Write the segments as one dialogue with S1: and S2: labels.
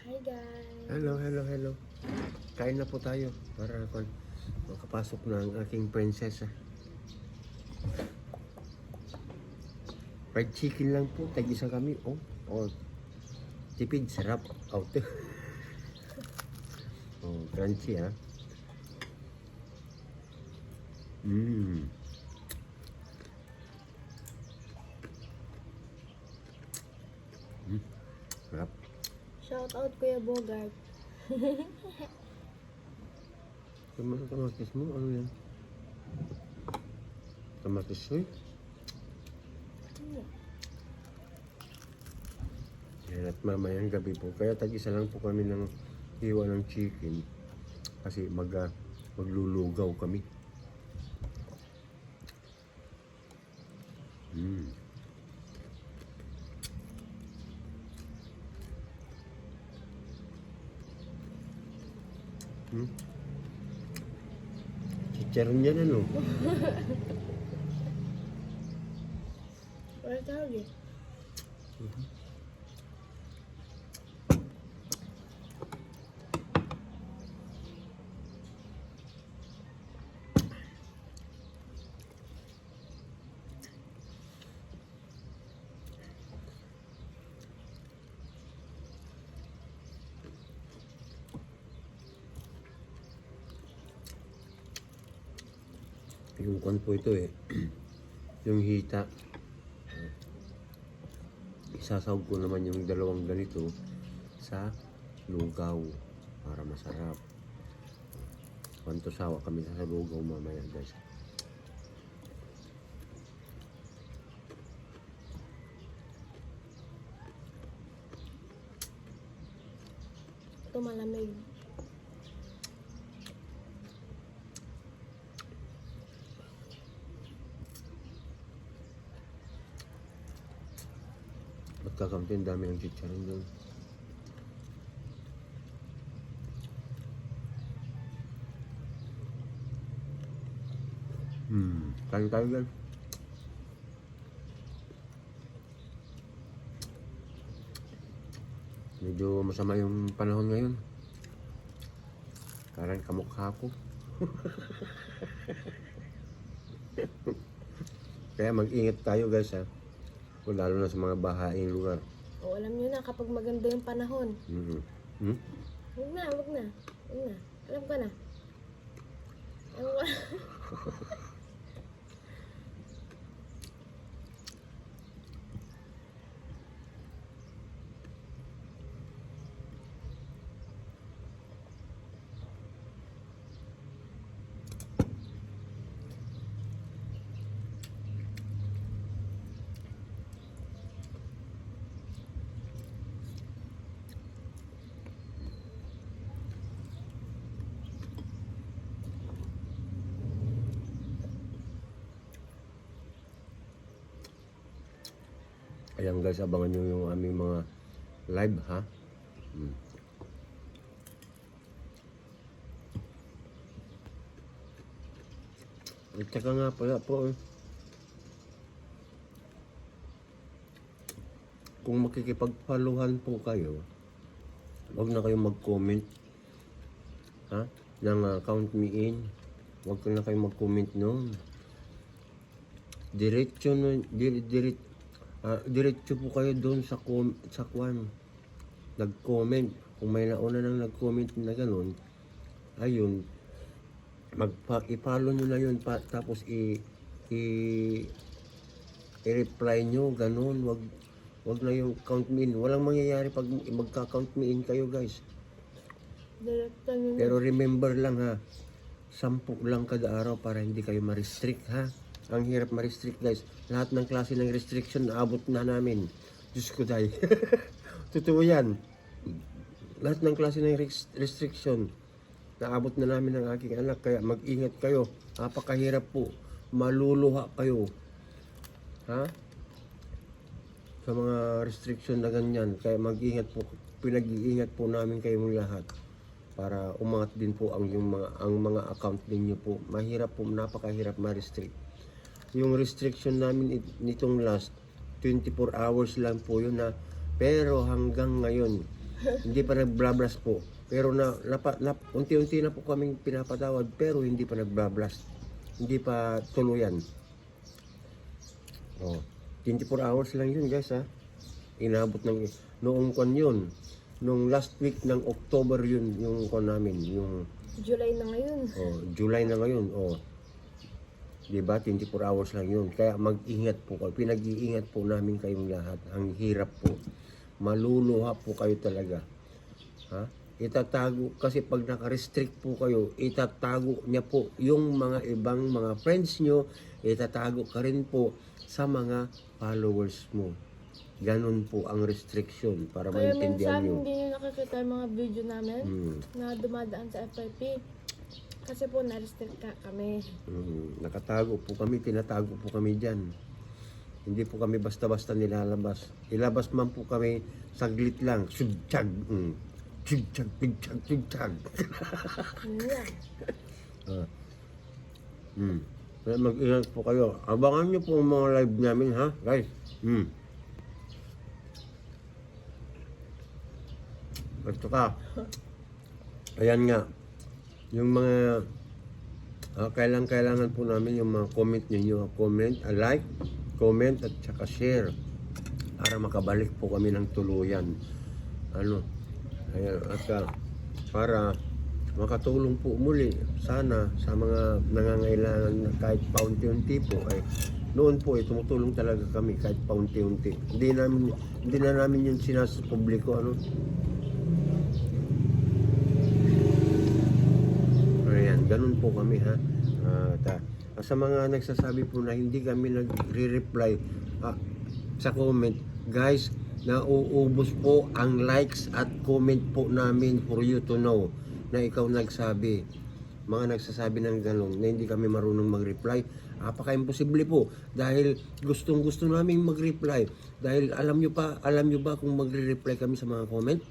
S1: Hi guys!
S2: Hello. Kain na po tayo para makapasok na ang aking prinsesa. Fried chicken lang po, tag-isa kami. Tipid, sarap. Crunchy ha. Sarap.
S1: Shout out Kuya Bogart.
S2: Kamatis mo, ano yan? Kamatis soy? Yan, at mamayang gabi po. Kaya tag-isa lang po kami ng hiwa ng chicken. Kasi maglulugaw kami. Chicharon yan ano?
S1: Wala tawag eh.
S2: Yung kwan po ito yung hita. Isasawag ko naman yung dalawang ganito sa lugaw para masarap. Kwanto sawa kami sa lugaw mamaya guys.
S1: Ito malamig.
S2: Magkakamti ang dami ng chicharon doon. Kain tayo guys. Medyo masama yung panahon ngayon. Parang kamukha ko. Kaya mag-ingat tayo guys ha. Lalo na sa mga bahaing lugar.
S1: O alam nyo na kapag maganda yung panahon. Huwag na. Alam ko na.
S2: Ayan guys, abangan nyo yung aming mga live ha. At saka nga pala po kung makikipagpaluhan po kayo, huwag na kayong mag-comment ha, ng count me in. Huwag na kayong mag-comment noon. Diretso po kayo doon sa kwan. Nag-comment. Kung may nauna nang nag-comment na gano'n, ayun, i-follow nyo na yun tapos i-reply nyo gano'n. Wag na yung count me in. Walang mangyayari pag magka-count me in kayo guys.
S1: Direkta nyo na.
S2: Pero remember lang ha, 10 lang kada araw para hindi kayo ma-restrict ha. Ang hirap ma-restrict guys. Lahat ng klase ng restriction naabot na namin. Diyos ko dahil. Totoo yan. Lahat ng klase ng restriction naabot na namin ng aking anak. Kaya mag-ingat kayo. Napakahirap po. Maluluha kayo. Ha? Sa mga restriction na ganyan. Kaya mag-ingat po. Pinag-iingat po namin kayong lahat. Para umangat din po ang mga account ninyo po. Mahirap po. Napakahirap ma-restrict. Yung restriction namin nitong last 24 hours lang po yun na, pero hanggang ngayon Hindi pa nagblablas po. Pero unti-unti na po kaming pinapatawad pero hindi pa nagblablas. Hindi pa tuluyan. Oh, 24 hours lang yun guys ha. Inabot ng noong kon yun. Nung last week ng October yun yung kon namin, yung
S1: July na ngayon.
S2: July na ngayon. Diba? 24 hours lang yun. Kaya mag-ingat po kayo. Pinag-iingat po namin kayong lahat. Ang hirap po. Maluluha po kayo talaga. Ha? Itatago, kasi pag naka-restrict po kayo, itatago niya po yung mga ibang mga friends nyo, itatago ka rin po sa mga followers mo. Ganon po ang restriction para
S1: Kaya
S2: maintindihan
S1: minsan
S2: nyo.
S1: hindi nyo nakikita yung mga video namin na dumadaan sa FYP. Kasi po na-restrict kami.
S2: Nakatago po kami, tinatago po kami dyan. Hindi po kami basta-basta nilalabas. Ilabas man po kami, saglit lang. Sugtag. Sugtag, sugtag, sugtag. Kaya mag-ingat po kayo. Abangan nyo po ang mga live namin ha, guys. At saka, ayan nga, yung mga kailangan po namin yung mga comment ninyo. Comment, like, comment at saka share para makabalik po kami ng tuluyan. Ayan, at para makatulong po muli sana sa mga nangangailangan na kahit paunti-unti po ay noon po tumutulong talaga kami kahit paunti-unti. Hindi na namin yung sinasa publiko Ayan, ganun po kami ha. Sa mga nagsasabi po na hindi kami nagre-reply sa comment, guys, nauubos po ang likes at comment po namin for you to know na ikaw nagsabi. Mga nagsasabi ng ganun na hindi kami marunong mag-reply. Apaka-imposible po dahil gustong-gusto namin mag-reply. Dahil alam nyo ba kung magre-reply kami sa mga comment?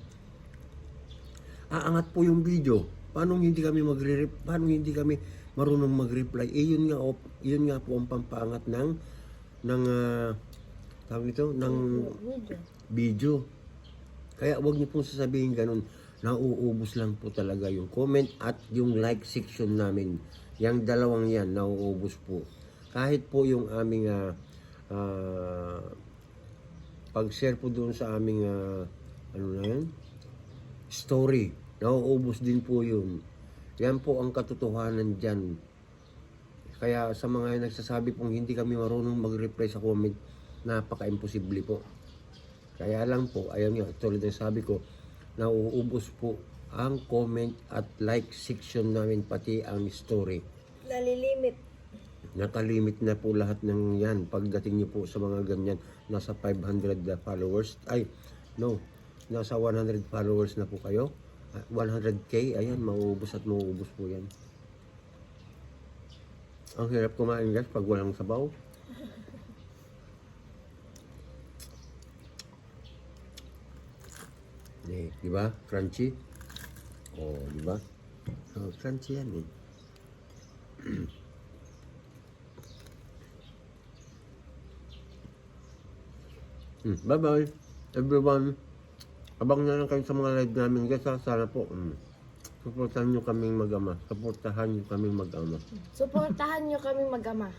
S2: Aangat po yung video. Paano hindi kami marunong mag-reply? Yun nga po ang pampaangat ng tawag nito, ng video. Kaya wag niyo pong sasabihin ganun. Nauubos lang po talaga yung comment at yung like section namin. Yang dalawang yan, nauubos po. Kahit po yung aming pag-share po doon sa aming story, nauubos din po yun. Yan po ang katotohanan dyan. Kaya sa mga nagsasabi pong hindi kami marunong mag-reply sa comment, napaka-imposible po. Kaya lang po, ayun nga, tulad ng sabi ko, nauubos po ang comment at like section namin, pati ang story.
S1: Nalilimit.
S2: Nakalimit na po lahat ng yan. Pagdating niyo po sa mga ganyan, nasa 500 followers. Nasa 100 followers na po kayo. 100k, ayan, mauubos at mauubos po yan. Ang hirap kumain guys pag walang sabaw. Di ba? Crunchy. Di ba? Crunchy yan Bye-bye everyone. Abang na lang kayo sa mga live namin guys. Sana po supportahan nyo kaming mag-ama. Supportahan nyo kaming mag-ama.